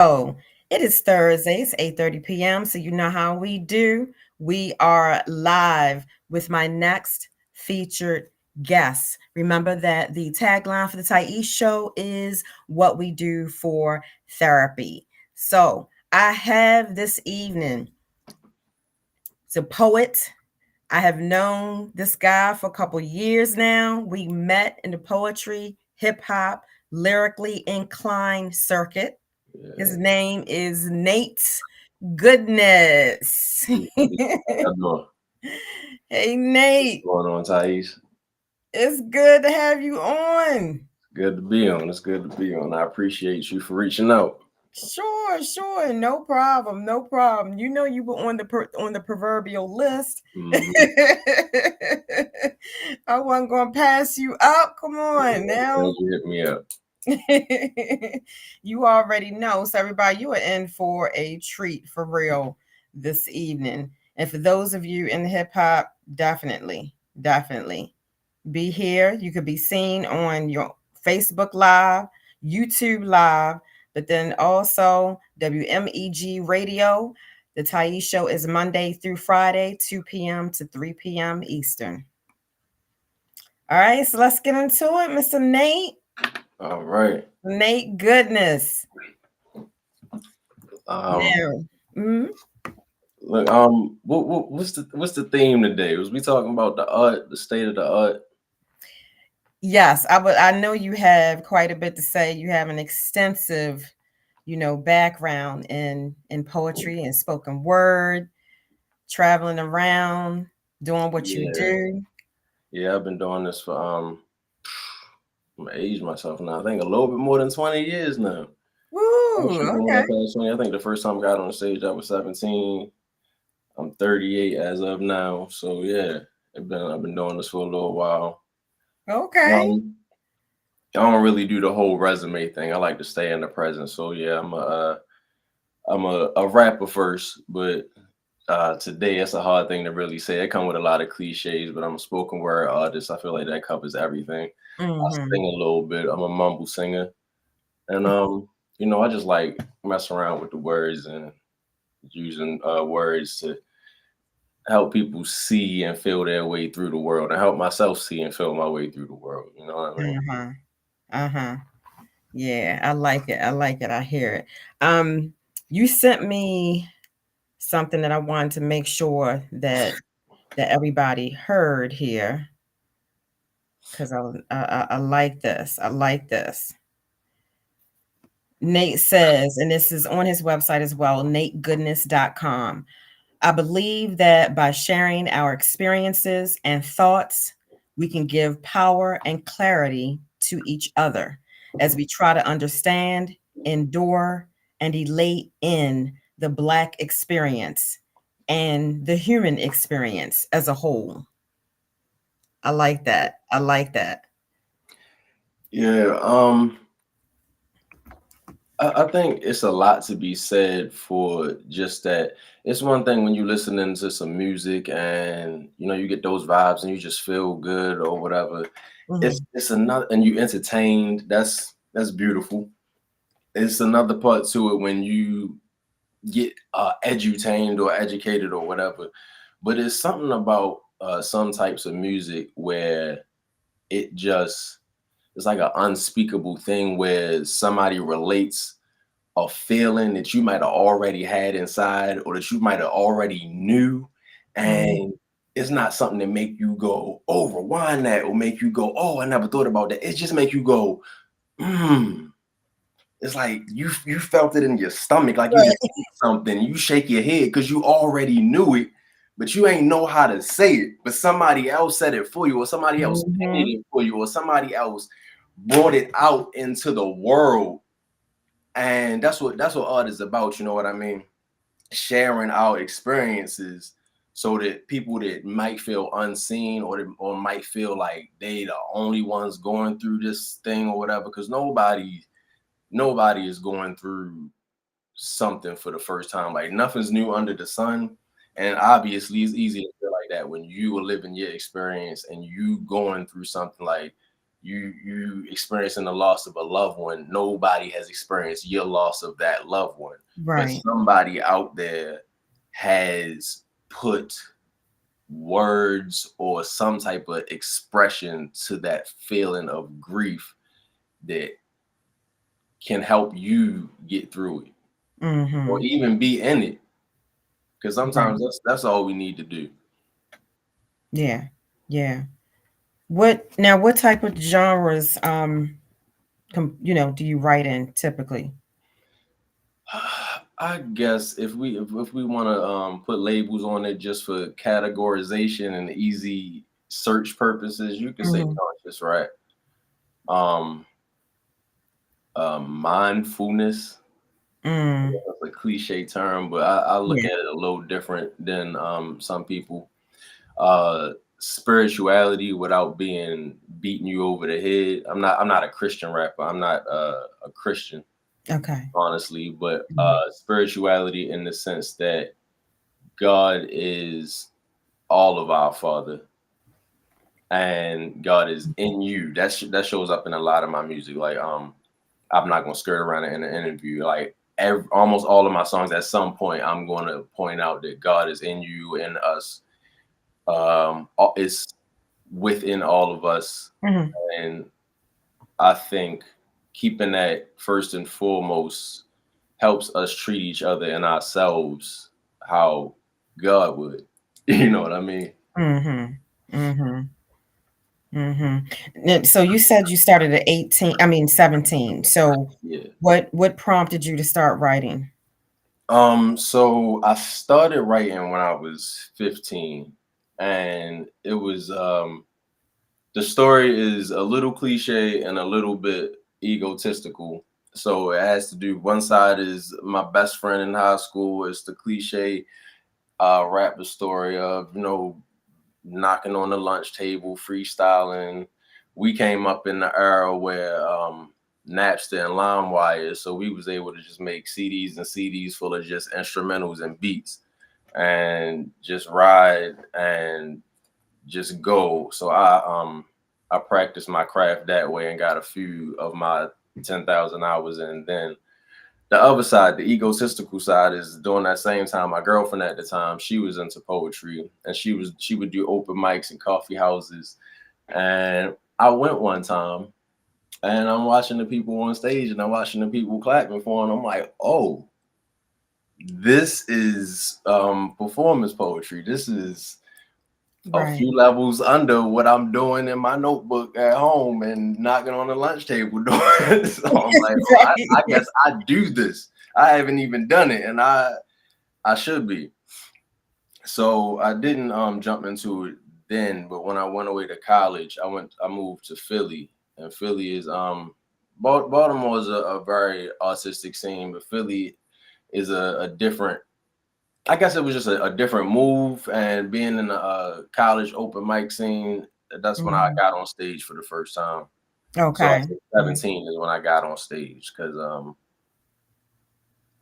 So it is Thursday, it's 8:30 p.m. So you know how we do. We are live with my next featured guest. Remember that the tagline for the Tyese Show is what we do for therapy. So I have this evening the poet. I have known this guy for a couple years now. We met in the poetry, hip hop, lyrically inclined circuit. His Yeah. name is Nate Goodness. How doing? Hey, Nate. What's going on, Tyese? It's good to have you on. Good to be on. It's good to be on. I appreciate you for reaching out. Sure, sure, no problem, no problem. You know you were on on the proverbial list. Mm-hmm. I wasn't gonna pass you up. Come on Glad now. you hit me up. You already know. So everybody, you are in for a treat for real this evening. And for those of you in hip hop, definitely, definitely be here. You could be seen on your Facebook Live, YouTube Live, but then also WMEG Radio. The Tyese Show is Monday through Friday, 2 p.m. to 3 p.m. Eastern. All right, so let's get into it, Mr. Nate. All right. Nate Goodness. Um, Now, mhm. look. What's the theme today? Was we talking about the art, the state of the art? Yes, I would. I know you have quite a bit to say. You have an extensive, background in poetry and spoken word, traveling around, doing what you Yeah. do. Yeah. I've been doing this for I'm gonna age myself now. I think a little bit more than 20 years now. Woo, Actually, going okay. up past 20. I think the first time I got on the stage, I was 17. I'm 38 as of now. So yeah, I've been doing this for a little while. Okay. Um, I don't really do the whole resume thing. I like to stay in the present. So yeah, I'm a rapper first, but today it's a hard thing to really say. It come with a lot of cliches, but I'm a spoken word artist. I feel like that covers everything. I Mm-hmm. sing a little bit. I'm a mumble singer, and I just like mess around with the words and using words to help people see and feel their way through the world and help myself see and feel my way through the world. You know what I mean? Uh-huh. Uh-huh. Yeah, I like it. I like it. I hear it. You sent me something that I wanted to make sure that everybody heard here because I like this. I like this. Nate says, and this is on his website as well, nategoodness.com. I believe that by sharing our experiences and thoughts, we can give power and clarity to each other as we try to understand, endure, and elate in the Black experience and the human experience as a whole. I like that. I like that. Yeah. I think it's a lot to be said for just that. It's one thing when you listening to some music and you get those vibes and you just feel good or whatever. It's Mhm. it's another and you entertained. That's beautiful. It's another part to it when you get edutained or educated or whatever. But it's something about some types of music where it just it's like an unspeakable thing where somebody relates a feeling that you might have already had inside or that you might have already knew, Mhm. and it's not something that make you go, oh, rewind that, or make you go, oh, I never thought about that. It just make you go, mm. It's like you felt it in your stomach, like you just Right. ate something. You shake your head because you already knew it, but you ain't know how to say it. But somebody else said it for you, or somebody else painted Mhm. it for you, or somebody else brought it out into the world. And that's what art is about. You know what I mean? Sharing our experiences so that people that might feel unseen or might feel like they the only ones going through this thing or whatever, because nobody is going through something for the first time. Like nothing's new under the sun. And obviously it's easy to feel like that when you are living your experience and you going through something like you experiencing the loss of a loved one. Nobody has experienced your loss of that loved one, but Right. somebody out there has put words or some type of expression to that feeling of grief that can help you get through it or Mm-hmm. even be in it, because Right. sometimes that's all we need to do. Yeah. Yeah. What type of genres do you write in typically? I guess if we want to put labels on it just for categorization and easy search purposes, you can say Mm-hmm. conscious, right? Um, Mindfulness. Mm. That's a cliche term, but I look Yeah. at it a little different than some people. Spirituality without being beating you over the head. I'm not a Christian rapper. I'm not a Christian, Okay. honestly, but Mhm. spirituality in the sense that God is all of our Father, and God is in you. That shows up in a lot of my music. Like I'm not gonna skirt around it in an interview. Like almost all of my songs, at some point, I'm going to point out that God is in you and us. It's within all of us, Mhm. and I think keeping that first and foremost helps us treat each other and ourselves how God would. You know what I mean? Mhm. Mhm. Mhm. So you said you started at 18, I mean 17. So Yeah. what prompted you to start writing? So I started writing when I was 15, and it was the story is a little cliche and a little bit egotistical. So it has to do, one side is my best friend in high school. It's the cliche rapper story of, knocking on the lunch table, freestyling. We came up in the era where Napster and LimeWire, so we was able to just make CDs and CDs full of just instrumentals and beats, and just ride and just go. So I practiced my craft that way and got a few of my 10,000 hours in. Then the other side, the egotistical side, is during that same time, my girlfriend at the time, she was into poetry, and she would do open mics and coffee houses. And I went one time, and I'm watching the people on stage and I'm watching the people clapping for them. I'm like, oh, this is performance poetry. This is a Right. few levels under what I'm doing in my notebook at home and knocking on the lunch table door. So I'm like, oh, I Right. guess I do this. I haven't even done it, and I should be. So I didn't jump into it then, but when I went away to college, I moved to Philly, and Philly is Baltimore is a very artistic scene, but Philly is a different. I guess it was just a different move, and being in the college open mic scene, that's when I Mhm. got on stage for the first time. So I Okay. think Mhm. 17 is when I got on stage, because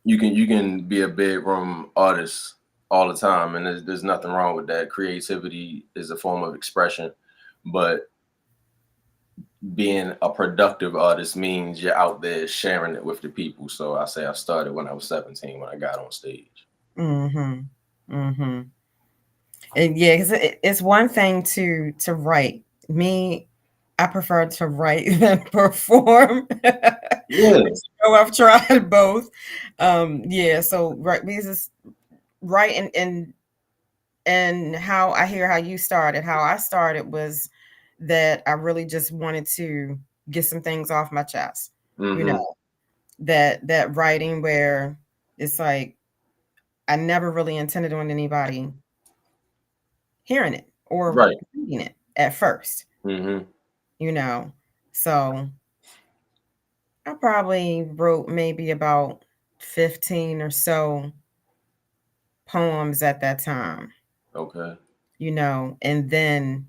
you can be a bedroom artist all the time, and there's nothing wrong with that. Creativity is a form of expression, but being a productive artist means you're out there sharing it with the people. So I say I started when I was 17 when I got on stage. Mhm. Mhm. And yeah, because it's one thing to write. Me, I prefer to write than perform. Yeah. So I've tried both. Yeah, so right, because it's right, and how I hear how you started. How I started was that I really just wanted to get some things off my chest. You Mm-hmm. know, that writing where it's like I never really intended on anybody hearing it or Right. reading it at first, Mm-hmm. you know. So I probably wrote maybe about 15 or so poems at that time, Okay. and then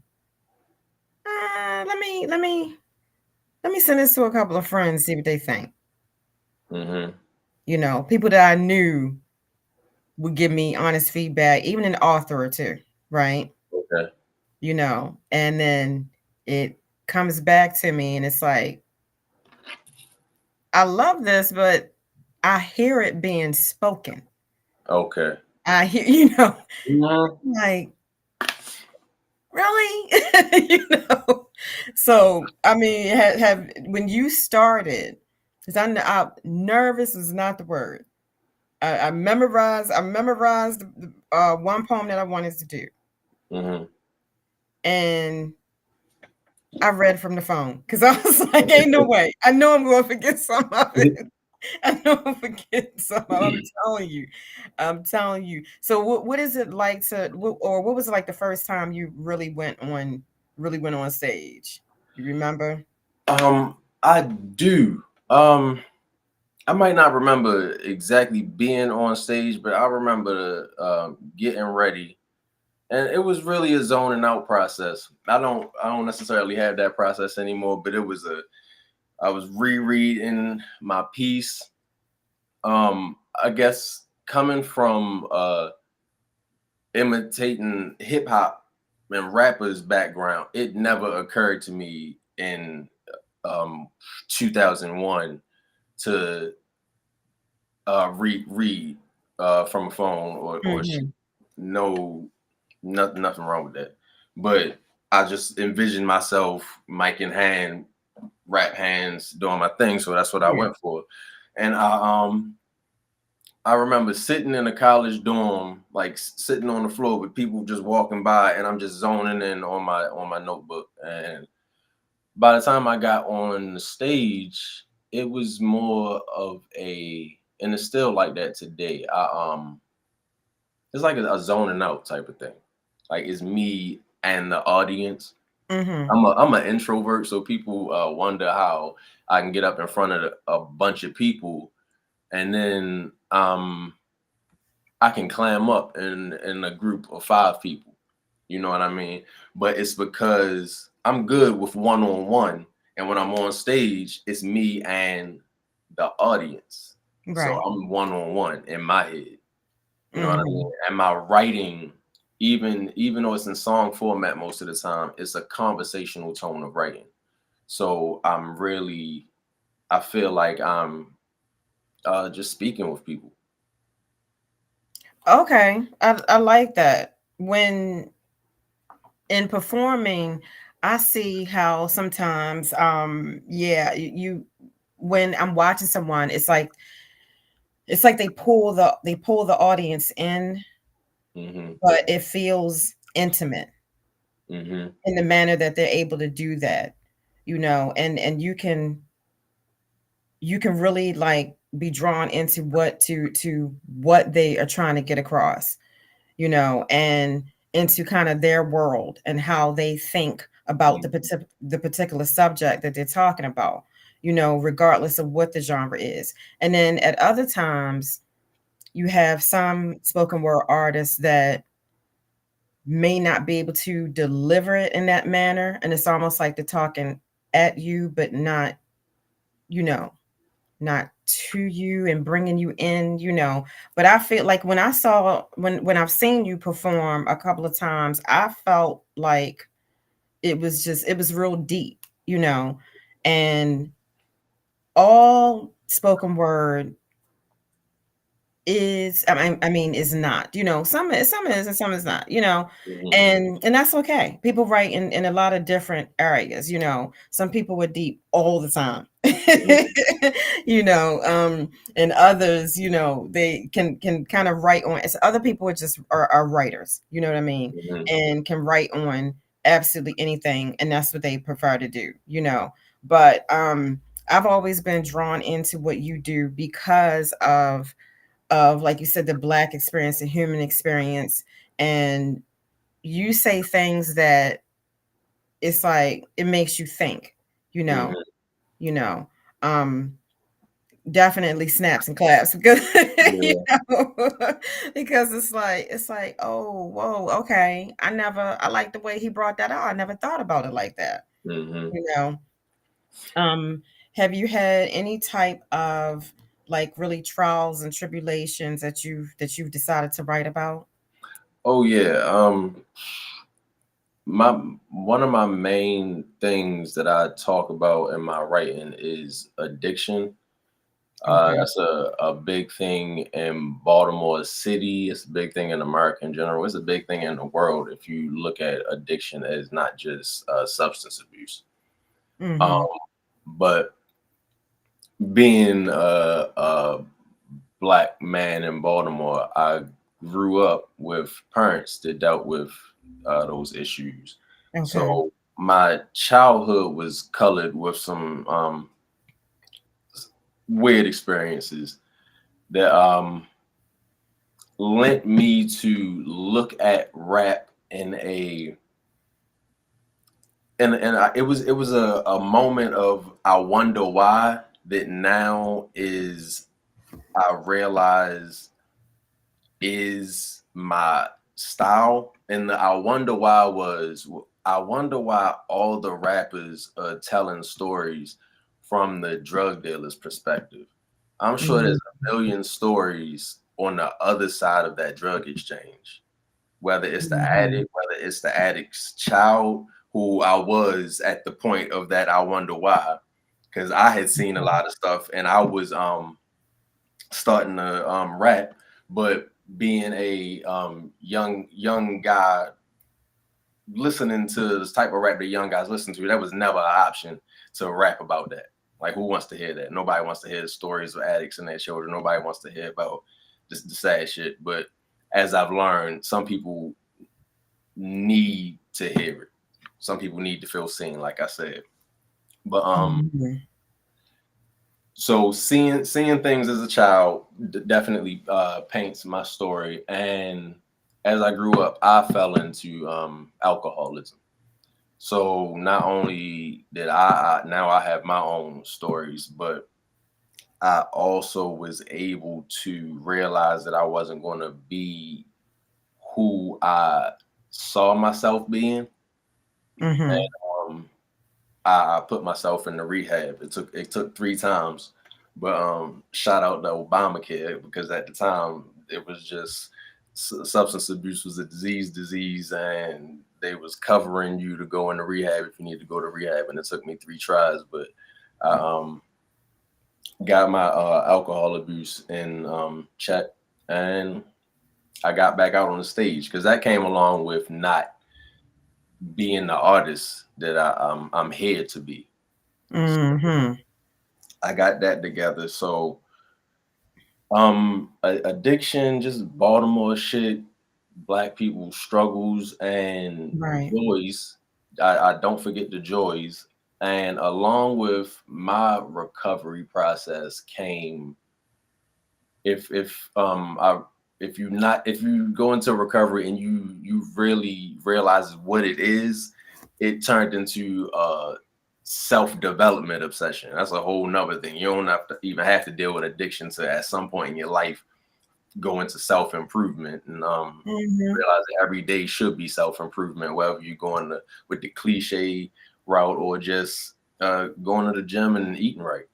let me send this to a couple of friends, see what they think. Mm-hmm. People that I knew would give me honest feedback, even an author or two, right? Okay. And then it comes back to me, and it's like, I love this, but I hear it being spoken. Okay. I hear, Mhm. like, really? So, I mean, have when you started, because nervous is not the word. I memorized one poem that I wanted to do, Mhm. and I read from the phone because I was like, "Ain't no way! I know I'm going to forget some of it. I know I'm forgetting some of it. I'm telling you, I'm telling you." So, what is it like or what was it like the first time you really went on stage? You remember? I do. I might not remember exactly being on stage, but I remember getting ready, and it was really a zoning out process. I don't necessarily have that process anymore, but I was rereading my piece. I guess coming from imitating hip hop and rappers background, it never occurred to me in um 2001 to read from a phone or Hmm. no, nothing wrong with that. But I just envisioned myself mic in hand, rap hands, doing my thing. So that's what I Yeah. went for. And I remember sitting in a college dorm, like sitting on the floor with people just walking by, and I'm just zoning in on my notebook. And by the time I got on the stage, it was more of and it's still like that today. It's like a zoning out type of thing. Like it's me and the audience. Hmm. I'm an introvert, so people wonder how I can get up in front of a bunch of people, and then I can clam up in a group of 5 people. You know what I mean? But it's because I'm good with one on one, and when I'm on stage, it's me and the audience. So Right. I'm one on one in my head. You know what I Hmm. mean? And my writing, even though it's in song format most of the time, it's a conversational tone of writing. So I feel like I'm just speaking with people. Okay, I like that. When in performing, I see how sometimes, yeah, when I'm watching someone, it's like they pull the audience in, Hmm. but it feels intimate Hmm. in the manner that they're able to do that, and you can really like be drawn into what they are trying to get across, and into kind of their world and how they think about the particular subject that they're talking about, regardless of what the genre is. And then at other times, you have some spoken word artists that may not be able to deliver it in that manner. And it's almost like they're talking at you, but you know, not to you and bringing you in. But I feel like when I've seen you perform a couple of times, I felt like it was real deep. And all spoken word I mean is not, some is and some is not. Hmm. And that's okay. People write in a lot of different areas. Some people are deep all the time. Hmm. And others, they can kind of write on. It's other people are writers, you know what I mean, Hmm. and can write on absolutely anything, and that's what they prefer to do. But I've always been drawn into what you do because of like you said, the black experience, the human experience, and you say things that it's like it makes you think, you know, Hmm. you know. Um Definitely snaps and claps because you Yeah. know because it's like, oh, whoa, okay. I like the way he brought that out. I never thought about it like that. Hmm. You know. Um, have you had any type of like really trials and tribulations that you've decided to write about? Oh yeah. my one of my main things that I talk about in my writing is addiction. Okay. That's a big thing in Baltimore City. It's a big thing in America in general. It's a big thing in the world if you look at addiction as not just substance abuse. Um, Mm-hmm. but being a black man in Baltimore, I grew up with parents that dealt with those issues. Okay. So my childhood was colored with some weird experiences that lent me to look at rap in a it was a moment of I wonder why that now is I realize is my style. And the I wonder why was I wonder why all the rappers are telling stories from the drug dealer's perspective. I'm sure there's Mm-hmm. a million stories on the other side of that drug exchange, whether it's the Mm-hmm. addict, whether it's the addict's child, who I was at the point of that I wonder why. Because I had seen a lot of stuff and I was starting to rap, but being a young guy listening to this type of rap that young guys listen to, that was never an option to rap about that. Like, who wants to hear that? Nobody wants to hear the stories of addicts and their children. Nobody wants to hear about just the sad shit. But as I've learned, some people need to hear it. Some people need to feel seen, like I said. But Mm-hmm. so seeing things as a child definitely paints my story. And as I grew up, I fell into alcoholism. So not only did I now I have my own stories, but I also was able to realize that I wasn't going to be who I saw myself being. Mm-hmm. And I put myself in the rehab. It took 3 times, but shout out to Obamacare because at the time it was just substance abuse was a disease, and they was covering you to go into rehab if you need to go to rehab, and it took me 3 tries, but I got my alcohol abuse in check, and I got back out on the stage because that came along with not being the artist that I'm here to be. So Mm-hmm. I got that together. So addiction, just Baltimore shit, black people struggles and Right. joys. I don't forget the joys. And along with my recovery process came I if you go into recovery and you really realize what it is, it turned into a self-development obsession. That's a whole nother thing. You don't have to deal with addiction to at some point in your life go into self-improvement and Mm-hmm. realize that every day should be self-improvement, whether you're going with the cliche route or just going to the gym and eating right.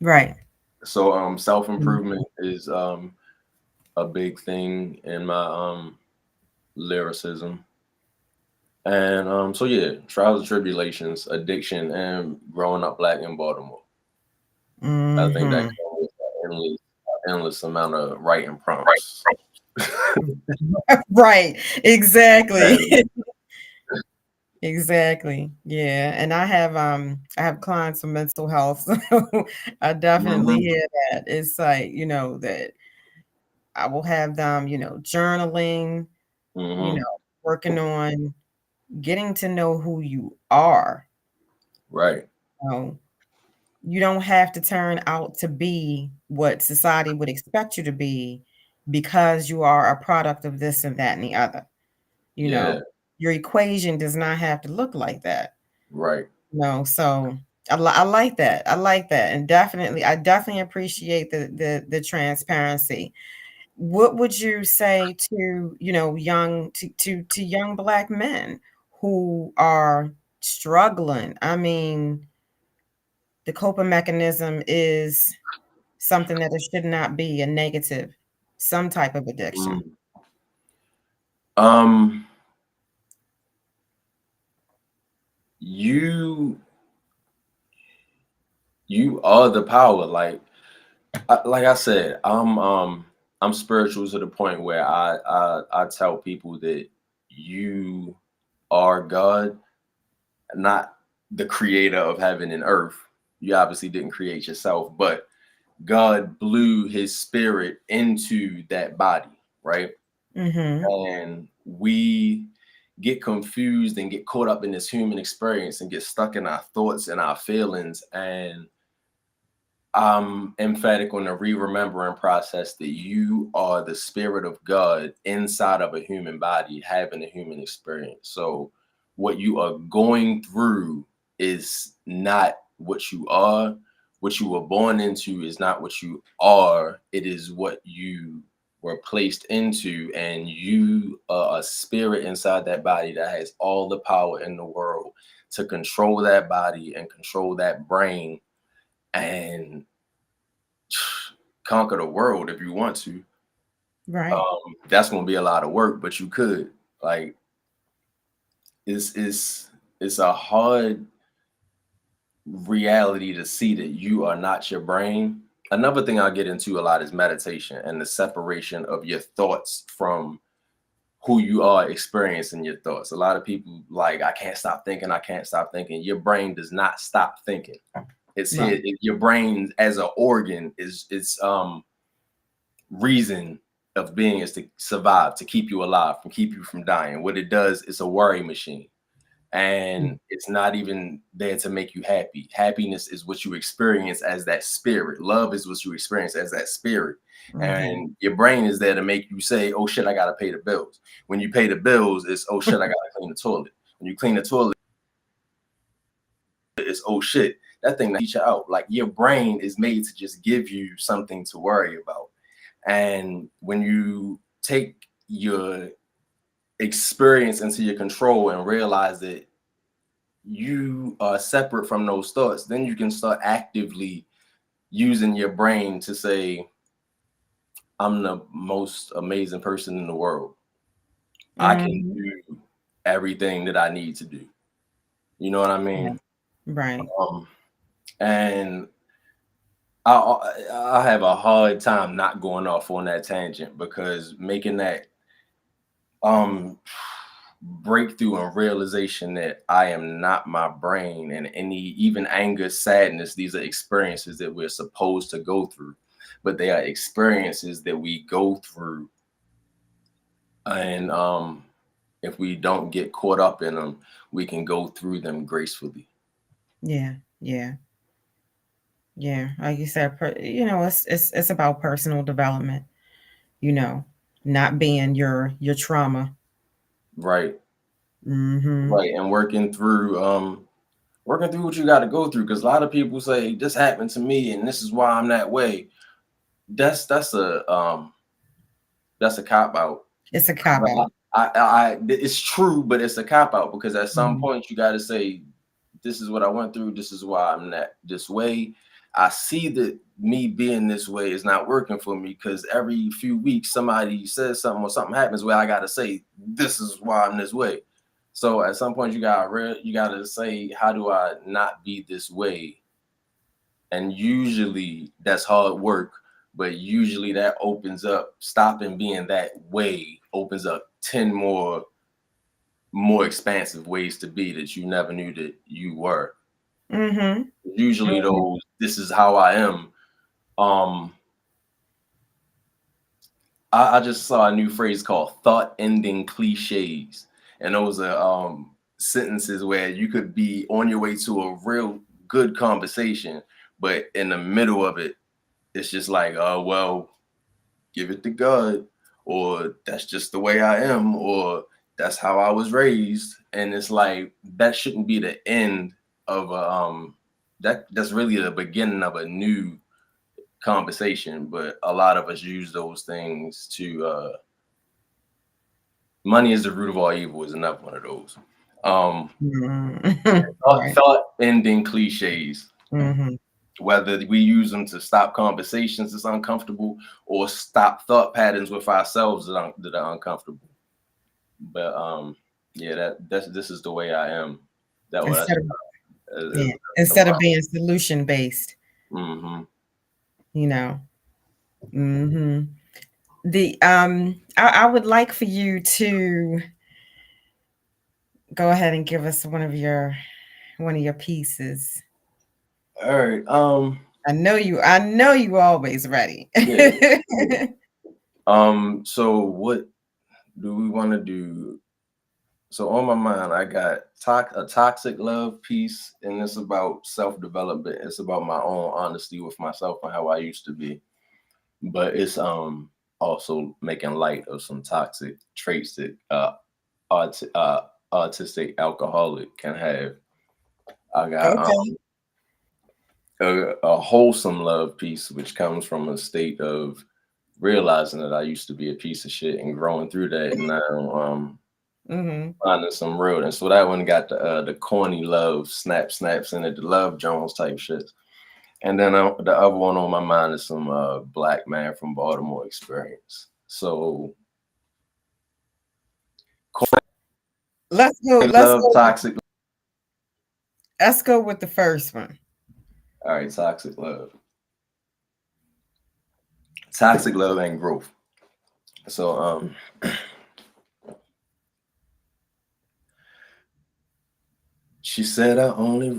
Right. So self-improvement Mhm. is a big thing in my lyricism. And so yeah, trials and tribulations, addiction, and growing up black in Baltimore. I think that Mm-hmm. comes with an endless amount of writing prompts. Right. Exactly. And, Exactly. Yeah. And I have clients with mental health. So I definitely mhm, hear that. It's like, that I will have them, journaling, you mhm, know, working on getting to know who you are. right. You know, you don't have to turn out to be what society would expect you to be because you are a product of this and that and the other. You Yeah, know, your equation does not have to look like that. right. So I like that. I like that, and I definitely appreciate the transparency. What would you say to young to young black men who are struggling? I mean, the coping mechanism is something that it should not be a negative, some type of addiction. Mm. Um, you you are the power. Like I said, I'm spiritual to the point where I tell people that you are God, not the creator of heaven and earth. You obviously didn't create yourself, but God blew his spirit into that body, right? Mm-hmm. And we get confused and get caught up in this human experience and get stuck in our thoughts and our feelings. And I'm emphatic on the re-remembering process that you are the spirit of God inside of a human body, having a human experience. So what you are going through is not what you are. What you were born into is not what you are. It is what you were placed into, and you are a spirit inside that body that has all the power in the world to control that body and control that brain and conquer the world if you want to. Right. That's gonna be a lot of work, but you could. Like it's a hard reality to see that you are not your brain. Another thing I get into a lot is meditation and the separation of your thoughts from who you are experiencing your thoughts. A lot of people like, I can't stop thinking, I can't stop thinking. Your brain does not stop thinking. It's here. Right. Your brain as an organ is it's reason of being is to survive, to keep you alive, and keep you from dying. What it does is a worry machine. And it's not even there to make you happy. Happiness is what you experience as that spirit. Love is what you experience as that spirit. Mm-hmm. And your brain is there to make you say, oh shit, I gotta pay the bills. When you pay the bills, it's oh shit, I gotta clean the toilet. When you clean the toilet, it's oh shit, that thing that eat you out. Like your brain is made to just give you something to worry about. And when you take your experience into your control and realize that you are separate from those thoughts, then you can start actively using your brain to say, I'm the most amazing person in the world. I can Mm-hmm. do everything that I need to do. You know what I mean? Right. Um, and I have a hard time not going off on that tangent because making that um breakthrough and realization that I am not my brain and any even anger, sadness, these are experiences that we're supposed to go through, but they are experiences that we go through. And if we don't get caught up in them, we can go through them gracefully. Yeah. Yeah. Yeah. Like you said, it's about personal development. You know, not being your trauma. Right. Mm-hmm. Right. And working through what you got to go through. Because a lot of people say this happened to me and this is why I'm that way. That's a cop out. It's a cop Well, out. it's true, but it's a cop out because at some Mhm. point you got to say, this is what I went through. This is why I'm that this way. I see that me being this way is not working for me because every few weeks somebody says something or something happens where I got to say, this is why I'm this way. So at some point you got to say, how do I not be this way? And usually that's hard work, but usually that opens up stopping being that way opens up 10 more expansive ways to be that you never knew that you were. Mhm. Usually Mhm. those this is how I am. um I just saw a new phrase called thought ending cliches, and those are sentences where you could be on your way to a real good conversation, but in the middle of it it's just like, oh well, give it to God, or that's just the way I am, or that's how I was raised. And it's like that shouldn't be the end of a that's really the beginning of a new conversation. But a lot of us use those things to money is the root of all evil is another one of those. Um Mhm. Right. thought ending cliches, Mhm. whether we use them to stop conversations that's uncomfortable or stop thought patterns with ourselves that are uncomfortable. But yeah, this is the way I am. That what Instead of is yeah, instead of being solution based, mm-hmm. you know. Hmm. I would like for you to go ahead and give us one of your pieces. All right. I know you always ready. Yeah. Yeah. So what do we want to do? So on my mind, I got a toxic love piece, and it's about self-development. It's about my own honesty with myself and how I used to be. But it's also making light of some toxic traits that autistic alcoholic can have. I got Okay. a wholesome love piece, which comes from a state of realizing that I used to be a piece of shit and growing through that, and now Hmm. finding some realness. So that one got the corny love snaps in it, the Love Jones type shit. And then the other one on my mind is some Black Man from Baltimore experience. So Let's go. corny love, toxic. Let's go with the first one. All right, toxic love. Toxic love and growth. So she said I only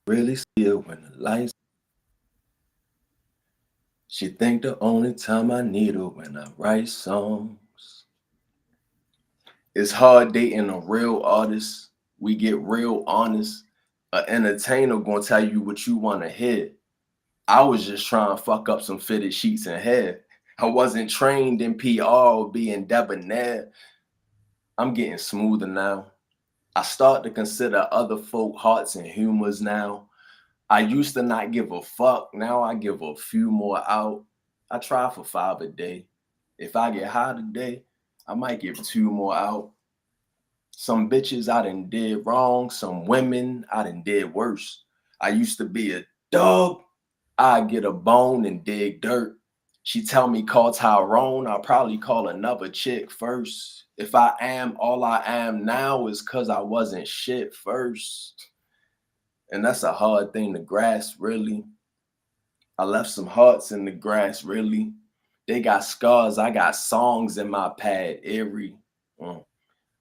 really see it when the lights. She think the only time I need her when I write songs. It's hard dating a real artist. We get real honest. An entertainer gonna tell you what you wanna hear. I was just trying to fuck up some fitted sheets and hair. I wasn't trained in PR or being debonair. I'm getting smoother now. I start to consider other folk hearts and humors now. I used to not give a fuck. Now I give a few more out. I try for 5 a day. If I get high today, I might give 2 more out. Some bitches I done did wrong. Some women I done did worse. I used to be a dog. I get a bone and dig dirt. She tell me call Tyrone. I'll probably call another chick first. If I am all I am now is cause I wasn't shit first. And that's a hard thing to grasp, really. I left some hearts in the grass, really. They got scars. I got songs in my pad, eerie. Mm.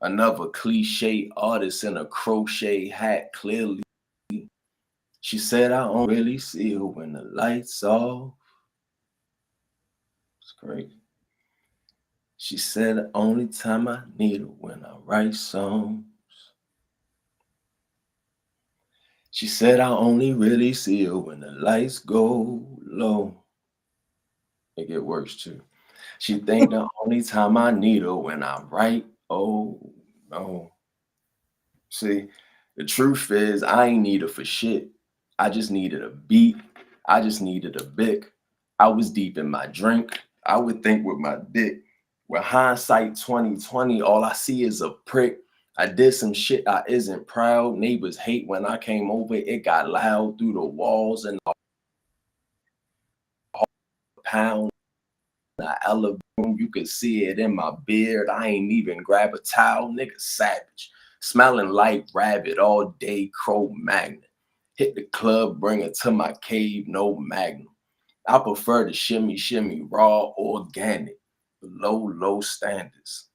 Another cliche artist in a crochet hat, clearly. She said, I don't really see her when the lights off. It's crazy. She said, the only time I need her when I write songs. She said, I only really see her when the lights go low. It get worse too. She think the only time I need her when I write, oh no. See, the truth is I ain't need her for shit. I just needed a beat. I just needed a bic. I was deep in my drink. I would think with my dick. With hindsight 2020, all I see is a prick. I did some shit I isn't proud. Neighbors hate when I came over. It got loud through the walls and the pound. The elevator room, you could see it in my beard. I ain't even grab a towel, nigga savage. Smelling like rabbit all day, Crow Magnet. Hit the club, bring it to my cave, no magnum. I prefer the shimmy, raw, organic, low standards.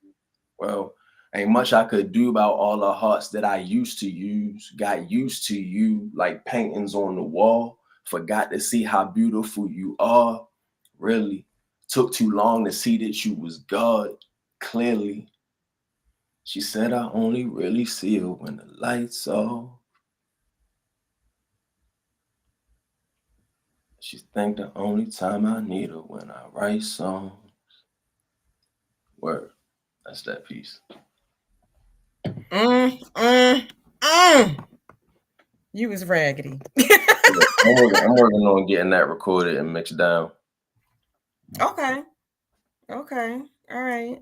Well, ain't much I could do about all the hearts that I used to use. Got used to you like paintings on the wall. Forgot to see how beautiful you are. Really took too long to see that you was God. Clearly, she said I only really see her when the lights off. She think the only time I need her when I write songs. Word. That's that piece. Mm, mm, mm. You was raggedy. Yeah, I'm working on getting that recorded and mixed down. Okay. Okay. All right.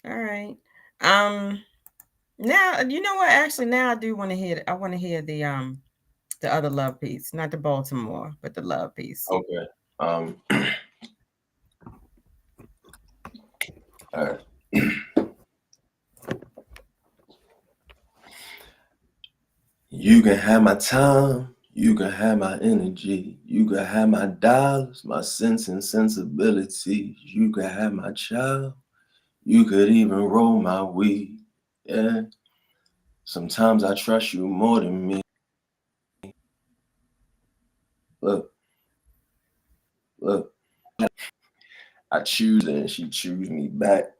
All right. Um. Now you know what? Actually, now I do want to hear. I want to hear the other love piece, not the Baltimore, but the love piece. Okay. All right. You can have my time, you can have my energy, you can have my dollars, my sense and sensibilities, you can have my child, you could even roll my weed. Yeah. Sometimes I trust you more than me. Look, look, I choose her and she choose me back.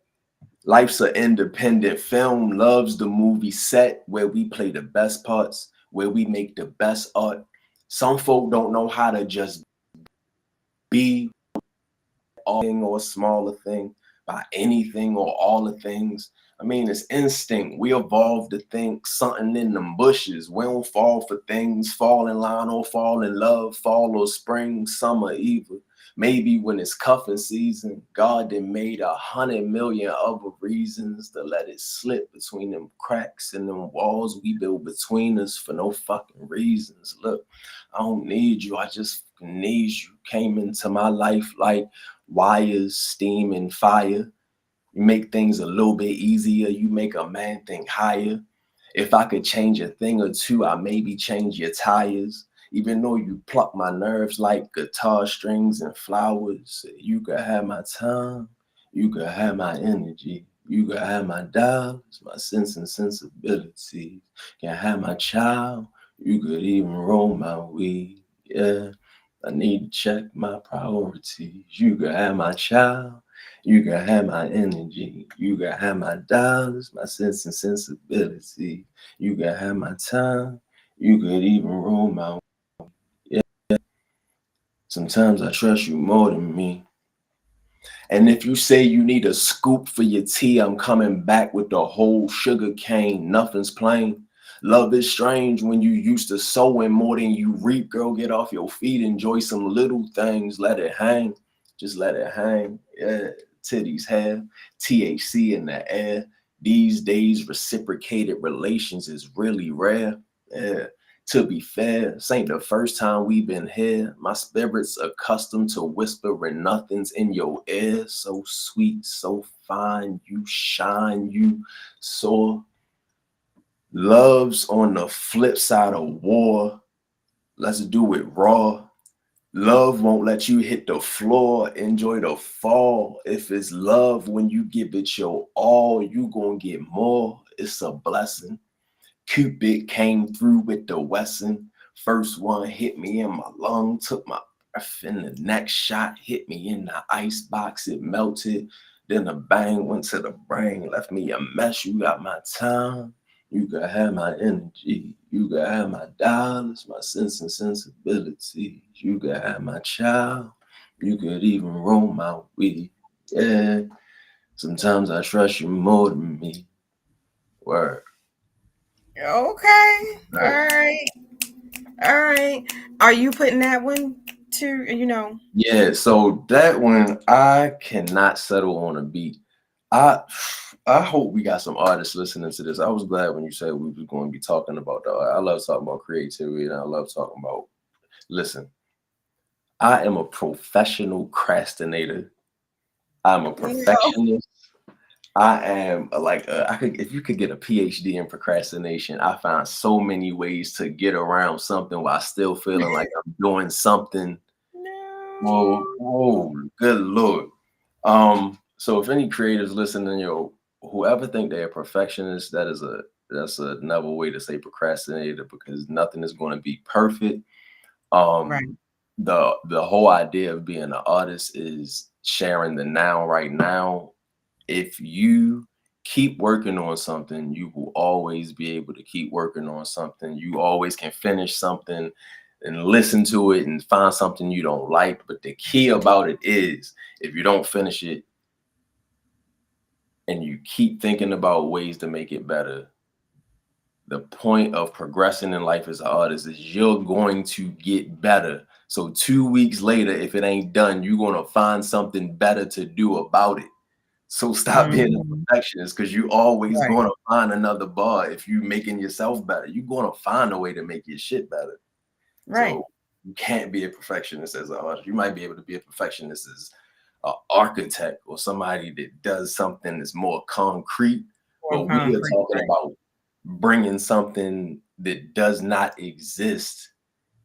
Life's an independent film, loves the movie set where we play the best parts, where we make the best art. Some folk don't know how to just be all thing or a smaller thing by anything or all the things. I mean, it's instinct. We evolved to think something in them bushes. We don't fall for things, fall in line or fall in love, fall or spring, summer, either. Maybe when it's cuffing season, God then made 100 million other reasons to let it slip between them cracks and them walls we build between us for no fucking reasons. Look, I don't need you. I just need you. Came into my life like wires, steam, and fire. You make things a little bit easier. You make a man think higher. If I could change a thing or two, I maybe change your tires. Even though you pluck my nerves like guitar strings and flowers, you could have my time. You could have my energy. You could have my dollars, my sense and sensibilities. Can have my child. You could even roll my weed. Yeah. I need to check my priorities. You can have my child. You can have my energy. You can have my dollars, my sense and sensibility. You can have my time. You could even roll my. Yeah. Sometimes I trust you more than me. And if you say you need a scoop for your tea, I'm coming back with the whole sugar cane. Nothing's plain. Love is strange when you used to sowing more than you reap. Girl, get off your feet. Enjoy some little things. Let it hang. Just let it hang. Yeah. Titties have THC in the air. These days, reciprocated relations is really rare. Yeah. To be fair, this ain't the first time we've been here. My spirit's accustomed to whispering nothings in your ear. So sweet, so fine, you shine, you soar. Love's on the flip side of war. Let's do it raw. Love won't let you hit the floor. Enjoy the fall. If it's love, when you give it your all, you gonna get more. It's a blessing. Cupid came through with the Wesson. First one hit me in my lung, took my breath, and the next shot hit me in the ice box. It melted. Then a bang went to the brain, left me a mess. You got my time. You could have my energy. You could have my dollars, my sense and sensibilities. You could have my child. You could even roll my weed. Yeah. Sometimes I trust you more than me. Word. Okay. All Right. right. All right. Are you putting that one to, you know? Yeah, so that one I cannot settle on a beat. I I hope we got some artists listening to this. I was glad when you said we were going to be talking about the art. I love talking about creativity and I love talking about listen, I am a professional procrastinator. I'm a You know. perfectionist. I am I could if you could get a PhD in procrastination, I find so many ways to get around something while still feeling like I'm doing something. No. Oh, good Lord. So if any creatives listening, whoever think they're a perfectionist, that's another way to say procrastinator because nothing is going to be perfect. Right. Um, the whole idea of being an artist is sharing the now right now. If you keep working on something, you will always be able to keep working on something. You always can finish something and listen to it and find something you don't like. But the key about it is if you don't finish it and you keep thinking about ways to make it better, the point of progressing in life as an artist is you're going to get better. So 2 weeks later, if it ain't done, you're going to find something better to do about it. So stop being a Mhm. perfectionist because you always Right. going to find another bar if you making yourself better. You're going to find a way to make your shit better. Right. So you can't be a perfectionist as an artist. You might be able to be a perfectionist as an architect or somebody that does something that's more concrete. Or But we are concrete. talking Right. about bringing something that does not exist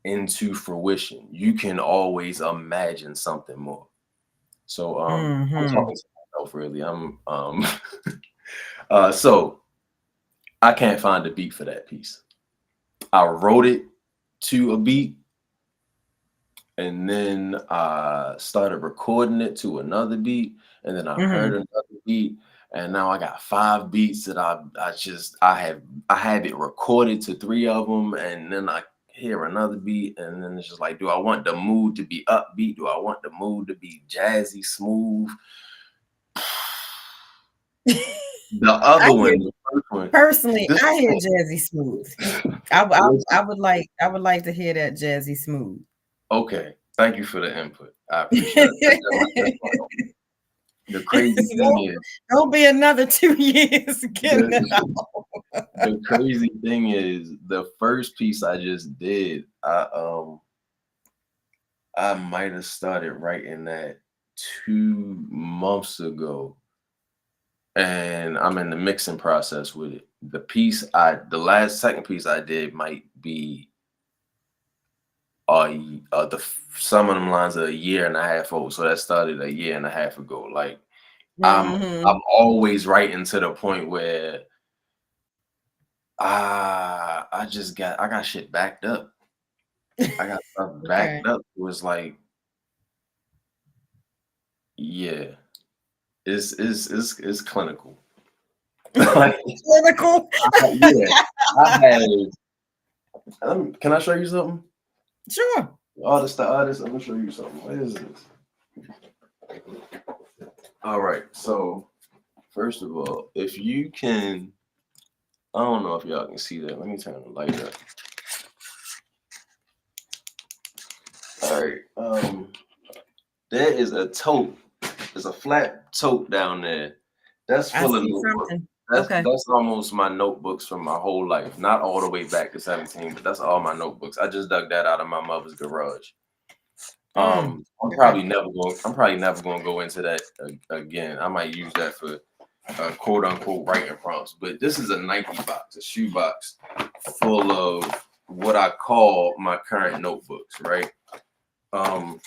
into fruition. You can always imagine something more. So I'm Mm-hmm. talking to myself really. I'm so I can't find a beat for that piece. I wrote it to a beat, and then I started recording it to another beat, and then I heard Mm-hmm. another beat, and now I got 5 beats that I have it recorded to 3 of them, and then I hear another beat, and then it's just like, do I want the mood to be upbeat? Do I want the mood to be jazzy, smooth? The I other hear one, the first one, personally, this I hear jazzy smooth. listen, I would like to hear that jazzy smooth. okay. Thank you for the input. I appreciate it. That's the crazy thing Don't, is don't be another 2 years getting it the the crazy thing is the first piece I just did, I might have started writing that 2 months ago, and I'm in the mixing process with it. The last second piece I did might be some of them lines are a year and a half old, so that started a year and a half ago. Like I'm Mhm. always writing to the point where I got shit backed up. I got stuff Okay. backed up. It was like, yeah, it's clinical. Like, Clinical. yeah, I had. Can I show you something? Sure. Artist to artist. I'm gonna show you something. What is this? All right. So first of all, if you can, I don't know if y'all can see that. Let me turn the light up. All right. There is a tote. There's a flat tote down there. That's I full of see notebooks. something. That's Okay. that's almost my notebooks from my whole life. Not all the way back to 17, but that's all my notebooks. I just dug that out of my mother's garage. Mm. I'm Okay. probably never going. I'm probably never going to go into that again. I might use that for quote unquote writing prompts. But this is a Nike box, a shoe box, full of what I call my current notebooks. Right. Um,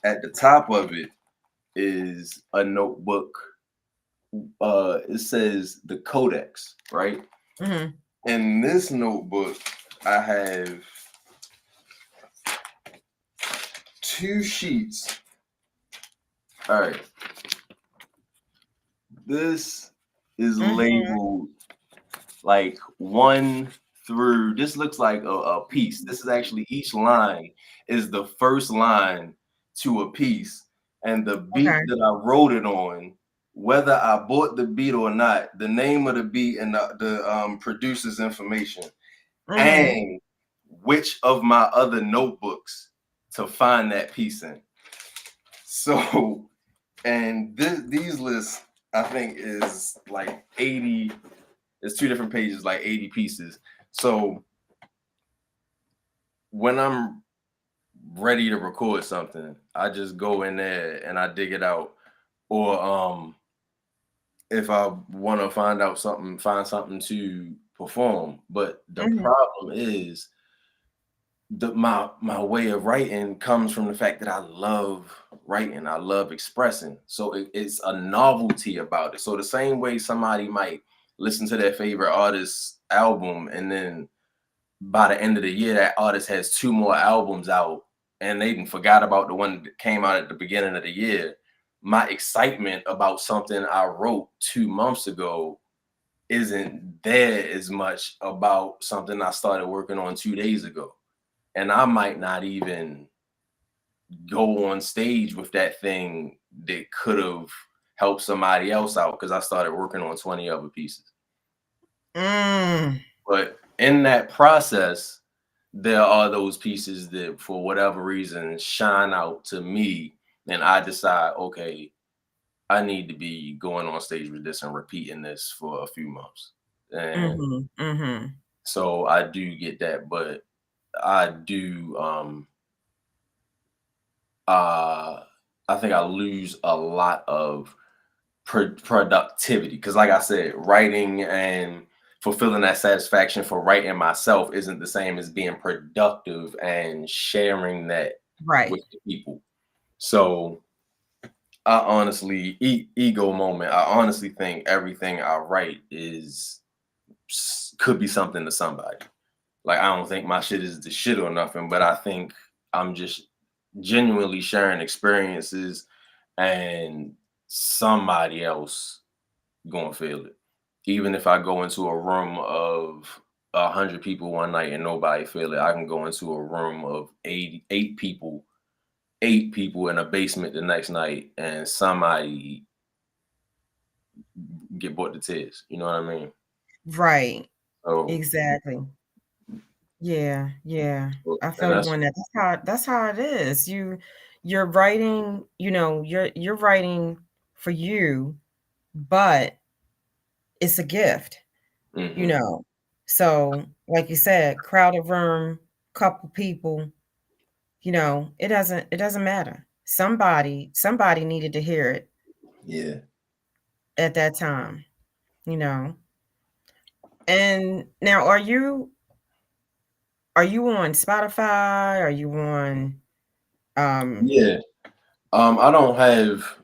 at the top of it is a notebook. It says the Codex. Right. Hmm. In this notebook, I have 2 sheets. All right. This is Hmm. labeled like one through, this looks like a piece. This is actually, each line is the first line to a piece. And the Okay. beat that I wrote it on, whether I bought the beat or not, the name of the beat and the producer's information, Hmm. and which of my other notebooks to find that piece in. So, and these lists, I think, is like 80. It's 2 different pages, like 80 pieces. So when I'm ready to record something, I just go in there and I dig it out. Or if I want to find something to perform. But the Hmm. problem is my way of writing comes from the fact that I love writing. I love expressing. So it's a novelty about it. So the same way somebody might listen to their favorite artist's album, and then by the end of the year, that artist has 2 more albums out, and they even forgot about the one that came out at the beginning of the year. My excitement about something I wrote 2 months ago isn't there as much about something I started working on 2 days ago. And I might not even go on stage with that thing that could have helped somebody else out because I started working on 20 other pieces. Mm. But in that process, there are those pieces that, for whatever reason, shine out to me, and I decide, okay, I need to be going on stage with this and repeating this for a few months. And Hmm. Hmm. so I do get that, but I do I think I lose a lot of productivity because, like I said, writing and fulfilling that satisfaction for writing myself isn't the same as being productive and sharing that Right. with the people. So I honestly, ego moment, I honestly think everything I write is could be something to somebody. Like, I don't think my shit is the shit or nothing, but I think I'm just genuinely sharing experiences, and somebody else gonna feel it. Even if I go into a room of 100 people one night and nobody feel it, I can go into a room of 88 people, 8 people in a basement the next night, and somebody get brought to tears. You know what I mean? Right. So, Exactly. Yeah, yeah. I and feel you that's on that. That's how it is. You're writing, you're writing for you, but it's a gift, you hmm know. So, like you said, crowded room, couple people, it doesn't matter. Somebody needed to hear it yeah, at that time, you know. And now are you on Spotify? Are you on um yeah. I don't have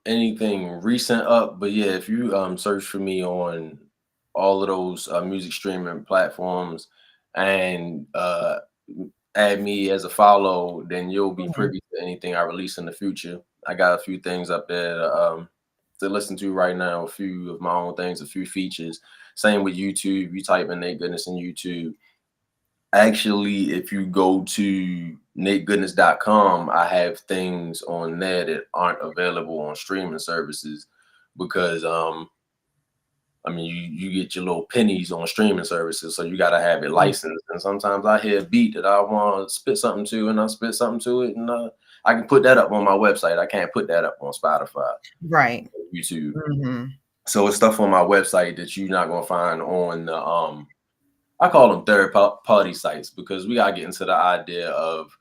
anything recent up, but yeah, if you search for me on all of those music streaming platforms and add me as a follow, then you'll be Mhm. privy to anything I release in the future. I got a few things up there to listen to right now, a few of my own things, a few features. Same with YouTube. You type in Nate Goodness in YouTube. Actually, if you go to nategoodness.com, I have things on there that aren't available on streaming services because I mean you get your little pennies on streaming services, so you gotta have it Mm. licensed. And sometimes I hear a beat that I want to spit something to, and I spit something to it, and I can put that up on my website. I can't put that up on Spotify, Right. YouTube. Mhm. So it's stuff on my website that you're not gonna find on the I call them party sites because we gotta get into the idea of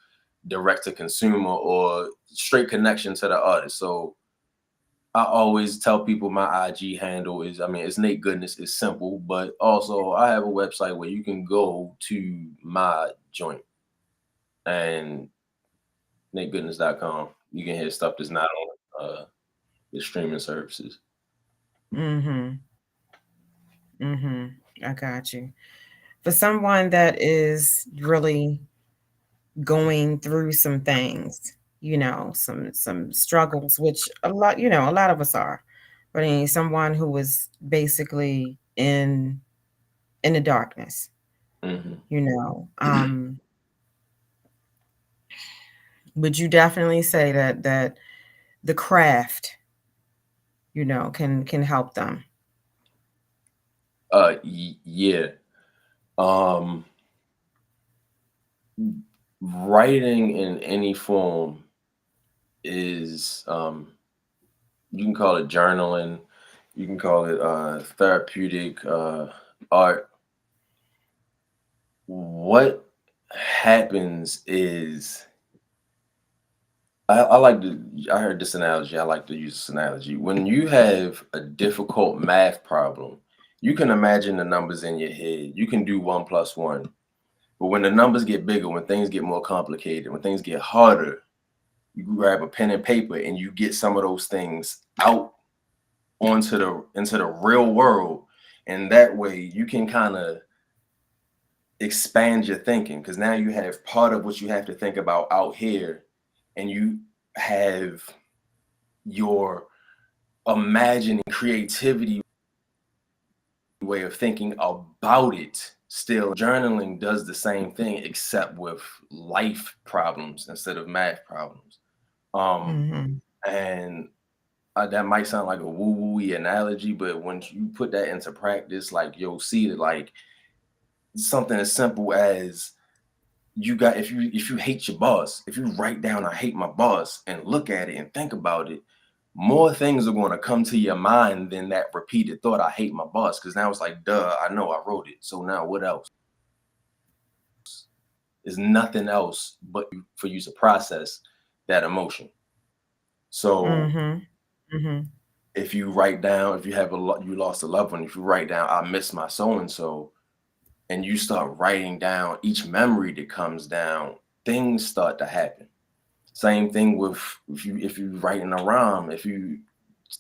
direct to consumer or straight connection to the artist. So I always tell people my IG handle is, I mean, it's Nate Goodness. It's simple, but also I have a website where you can go to my joint and nategoodness.com. You can hear stuff that's not on the streaming services. Mhm. Mhm. I got you. For someone that is really going through some things, some struggles, which a lot of us are. But I mean, someone who was basically in the darkness, hmm would you definitely say that the craft, can help them? yeah. Um, Writing in any form is you can call it journaling, you can call it therapeutic art. What happens is I like to I heard this analogy. I like to use this analogy. When you have a difficult math problem, you can imagine the numbers in your head. You can do 1 plus 1. But when the numbers get bigger, when things get more complicated, when things get harder, you grab a pen and paper and you get some of those things out onto the into the real world, and that way you can kind of expand your thinking because now you have part of what you have to think about out here, and you have your imagining creativity way of thinking about it. Still, journaling does the same thing except with life problems instead of math problems. um Mhm. and that might sound like a woo-woo analogy, but when you put that into practice, like you'll see that, like, something as simple as you got if you hate your boss, if you write down I hate my boss and look at it and think about it, more things are going to come to your mind than that repeated thought I hate my boss, because now it's like, duh, I know I wrote it, so now what else? Is nothing else but for you to process that emotion. So Mhm. Mhm. if you write down, if you have you lost a loved one, if you write down, I miss my so and so, and you start writing down each memory that comes down, things start to happen. Same thing with if you writing a rhyme, if you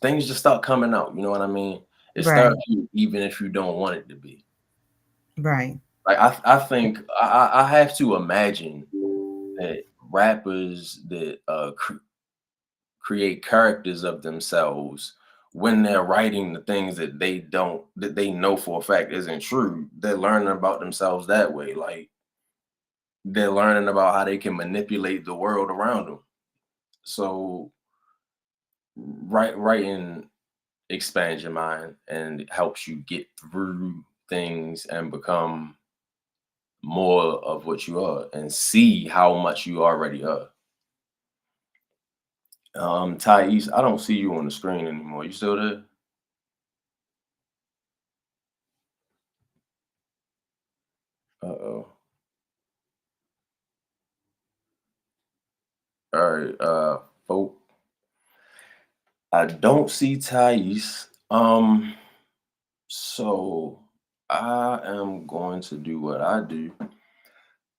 things just start coming out. You know what I mean? It's Right. therapeutic, even if you don't want it to be. Right. Like I think I have to imagine that rappers that create characters of themselves when they're writing the things that they know for a fact isn't true, they're learning about themselves that way. Like they're learning about how they can manipulate the world around them. So writing expands your mind and it helps you get through things and become more of what you are and see how much you already are. Tyese, I don't see you on the screen anymore. You still there? Uh-oh. All right, folk. I don't see Thais. So I am going to do what I do.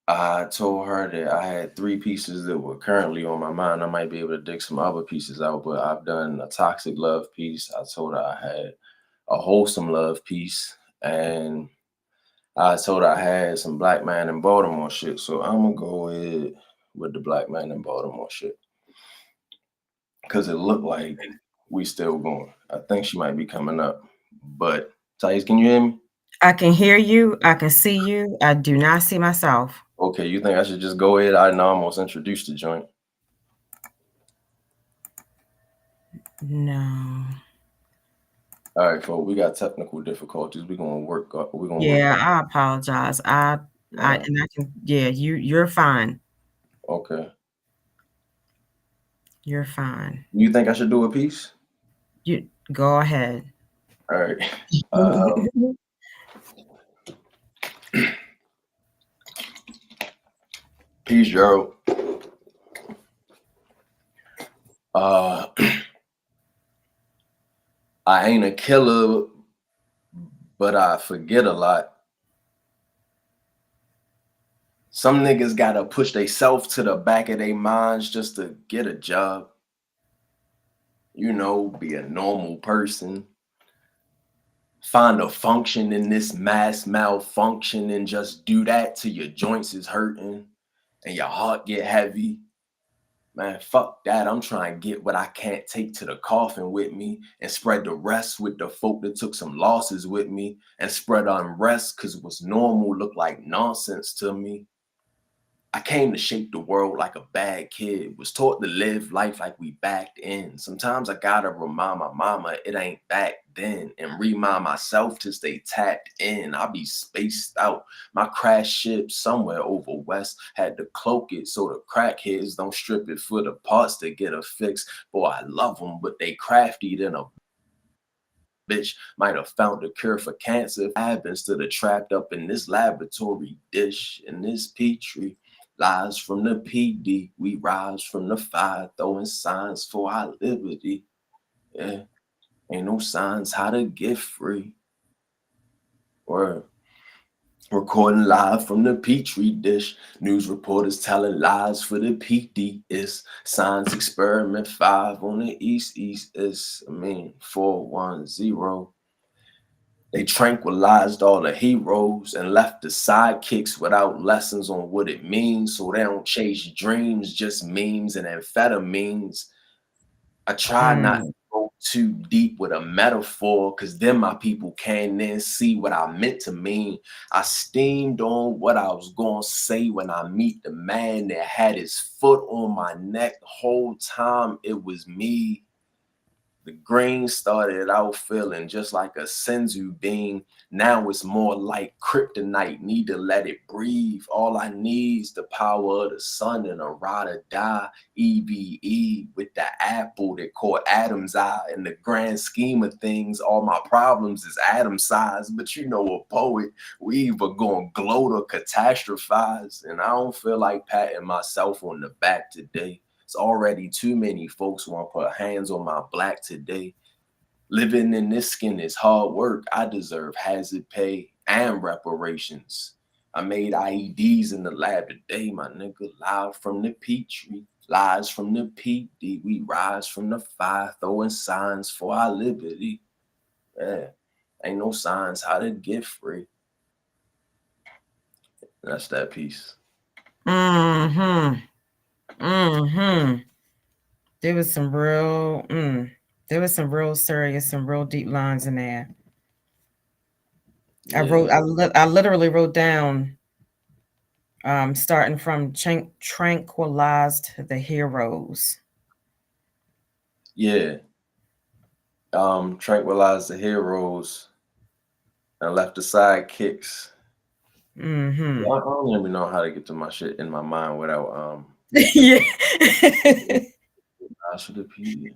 I told her that I had three pieces that were currently on my mind. I might be able to dig some other pieces out, but I've done a toxic love piece. I told her I had a wholesome love piece, and I told her I had some black man in Baltimore shit. So I'm gonna go ahead with the black man in Baltimore shit because it looked like we still going. I think she might be coming up. But Thais, can you hear me? I can hear you. I can see you. I do not see myself. Okay, you think I should just go ahead? I know I'm almost introduced the joint. No. All right, folks, we got technical difficulties. We're gonna work. We're gonna work. Yeah, I apologize. I Yeah. and I can yeah, you're fine. Okay. You're fine. You think I should do a piece? You go ahead. All right. Uh, Peace, Gerald. Uh, I ain't a killer, but I forget a lot. Some niggas gotta push theyself to the back of their minds just to get a job. You know, be a normal person. Find a function in this mass malfunction and just do that till your joints is hurting and your heart get heavy. Man, fuck that. I'm trying to get what I can't take to the coffin with me and spread the rest with the folk that took some losses with me and spread unrest because what's normal look like nonsense to me. I came to shape the world like a bad kid, was taught to live life like we backed in. Sometimes I gotta remind my mama it ain't back then and remind myself to stay tapped in. I be spaced out. My crash ship somewhere over west had to cloak it so the crackheads don't strip it for the parts to get a fix. Boy, I love them, but they crafty than a bitch might have found a cure for cancer if I had been stood trapped up in this laboratory dish in this petri. Lies from the PD, we rise from the fire, throwing signs for our liberty. Yeah, ain't no signs how to get free. Or recording live from the petri dish. News reporters telling lies for the PD. It's science experiment 5 on the east. It's 410. They tranquilized all the heroes and left the sidekicks without lessons on what it means. So they don't chase dreams, just memes and amphetamines. I try not to Mm, go too deep with a metaphor because then my people can then see what I meant to mean. I steamed on what I was going to say when I meet the man that had his foot on my neck the whole time it was me. The green started out feeling just like a senzu bean. Now it's more like kryptonite. Need to let it breathe. All I need is the power of the sun and a ride or die. EVE with the apple that caught Adam's eye. In the grand scheme of things, all my problems is atom size. But you know, a poet, we either gonna gloat or catastrophize. And I don't feel like patting myself on the back today. It's already too many folks want to put hands on my black today. Living in this skin is hard work. I deserve hazard pay and reparations. I made IEDs in the lab today, my nigga. Live from the Petrie, lies from the PD. We rise from the fire, throwing signs for our liberty. Yeah, ain't no signs how to get free. That's that piece. Mm-hmm. Mm-hmm. There was some there was some real serious, some real deep lines in there. Yeah, I literally wrote down, starting from tranquilized the heroes. yeah. Tranquilized the heroes and left the sidekicks. Mm-hmm. I don't even know how to get to my shit in my mind without Yeah. I should have peed.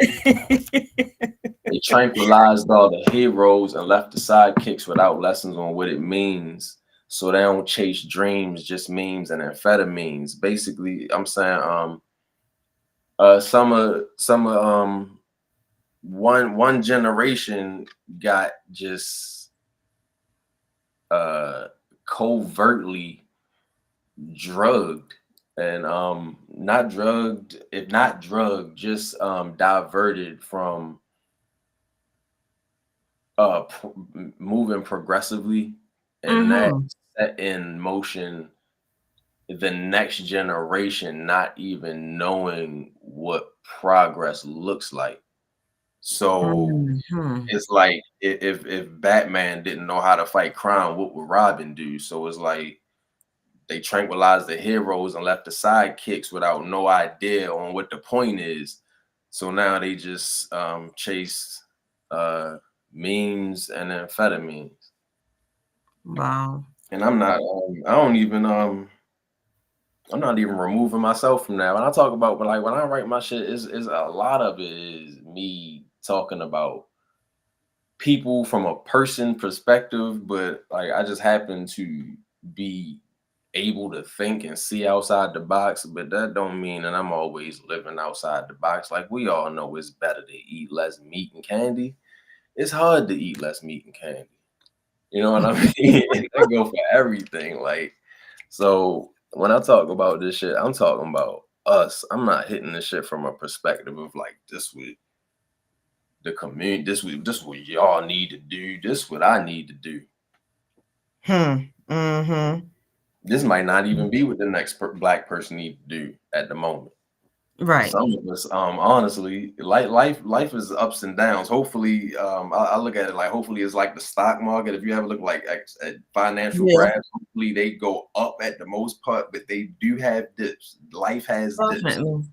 They tranquilized all the heroes and left the sidekicks without lessons on what it means. So they don't chase dreams, just memes and amphetamines. Basically, I'm saying some of one generation got just uh covertly drugged and not drugged, if not drugged, just diverted from moving progressively, and that Mm-hmm. set in motion the next generation not even knowing what progress looks like. So Mm-hmm. it's like if Batman didn't know how to fight crime, what would Robin do? So it's like they tranquilized the heroes and left the sidekicks without no idea on what the point is. So now they just chase uh, memes and amphetamines. Wow. And I'm not. I don't even. I'm not even removing myself from that. When I talk about, but like when I write my shit, is a lot of it is me talking about people from a person perspective, but like I just happen to be able to think and see outside the box, but that don't mean that I'm always living outside the box. Like we all know it's better to eat less meat and candy. It's hard to eat less meat and candy. You know what I mean? That go for everything. Like, so when I talk about this shit, I'm talking about us. I'm not hitting this shit from a perspective of like this would the community, this what y'all need to do, this what I need to do. Hmm. Mm-hmm. This might not even be what the next black person need to do at the moment. Right. Some of us, honestly, like life is ups and downs. Hopefully, I look at it like hopefully it's like the stock market. If you ever look like at financial Yeah. graphs, hopefully they go up at the most part, but they do have dips. Life has dips. Definitely.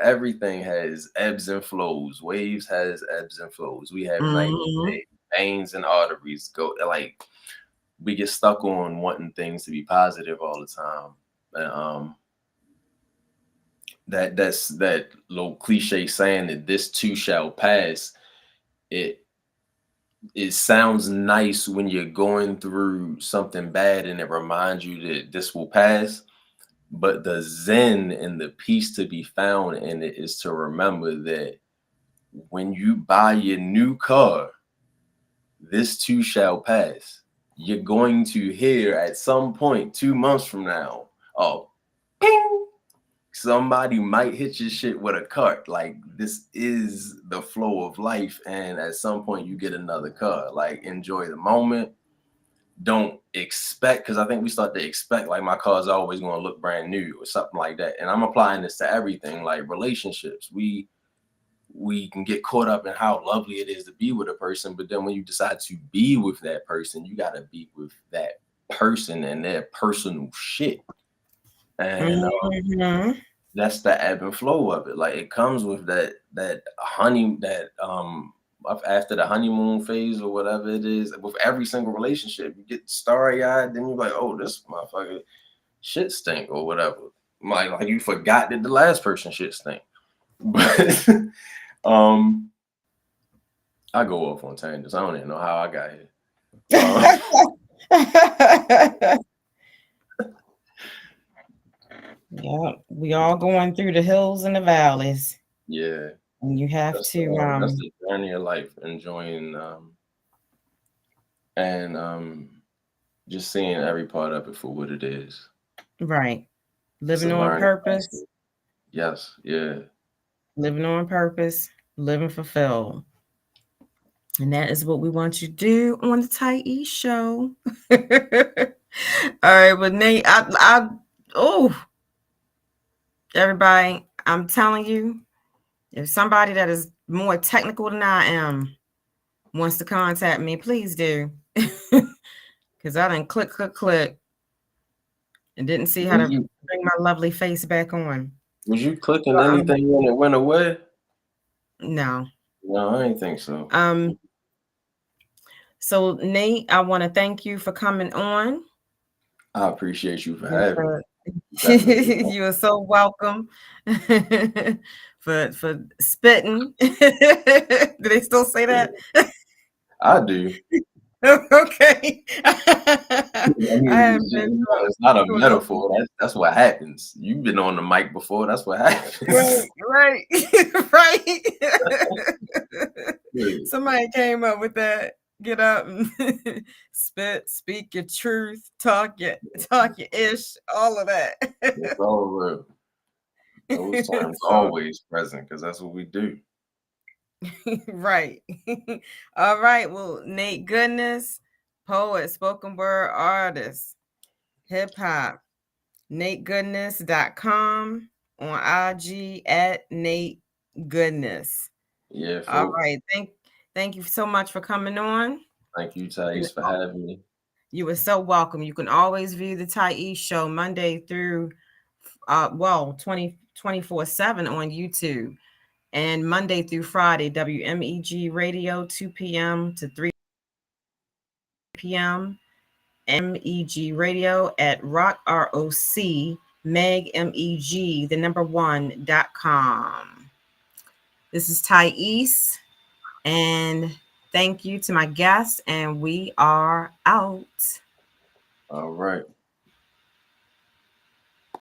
Everything has ebbs and flows. Waves has ebbs and flows. We have night and Mm-hmm. day. Veins and arteries go like we get stuck on wanting things to be positive all the time. And, that's that little cliche saying that this too shall pass. It it sounds nice when you're going through something bad and it reminds you that this will pass. But the zen and the peace to be found in it is to remember that when you buy your new car, this too shall pass. You're going to hear at some point 2 months from now, oh, ping, somebody might hit your shit with a cart. Like this is the flow of life, and at some point you get another car. Like enjoy the moment. Don't expect, because I think we start to expect like my car's always going to look brand new or something like that. And I'm applying this to everything, like relationships. We can get caught up in how lovely it is to be with a person, but then when you decide to be with that person, you got to be with that person and their personal shit. And Mm-hmm. that's the ebb and flow of it. Like it comes with that honey that after the honeymoon phase or whatever it is, with every single relationship, you get starry eyed, then you're like, oh, this motherfucker shit stink or whatever. Like you forgot that the last person shit stink. But I go off on tangents. I don't even know how I got here. Um, Yeah, we all going through the hills and the valleys. yeah. And you have to That's the journey of life, enjoying and just seeing every part of it for what it is. right. It's a Living on learning purpose, process. Yes, yeah. living on purpose, living fulfilled. And that is what we want you to do on the Tyese Show. All right, but Nate, oh, everybody, I'm telling you, if somebody that is more technical than I am wants to contact me, please do. Because I didn't click, and didn't see how Was to you bring my lovely face back on. was you clicking But, anything when it went away? no. No, I ain't think so. Um, so Nate, I want to thank you for coming on. I appreciate you for And having me. for Definitely. you are so welcome for spitting. Do they still say that? I do. Okay. I I mean, haven't been it's not a to an metaphor. That's what happens. You've been on the mic before. That's what happens. right, right. Yeah, Somebody came up with that. Get up and spit, speak your truth, talk your ish, all of that. it's all real. Those terms So always present because that's what we do. right. All right. Well, Nate Goodness, poet, spoken word artist, hip hop, nategoodness.com, on IG at Nate Goodness. Yeah, All folks. right. Thank you so much for coming on. Thank you, You, Thais, for having me. you were so welcome. You can always view the Tyese Show Monday through 24/7 on YouTube, and Monday through Friday, WMEG Radio, 2 p.m. to 3 p.m. MEG Radio at Meg, MEG, the number one.com. This is Tyese, and thank you to my guests, and we are out. All right.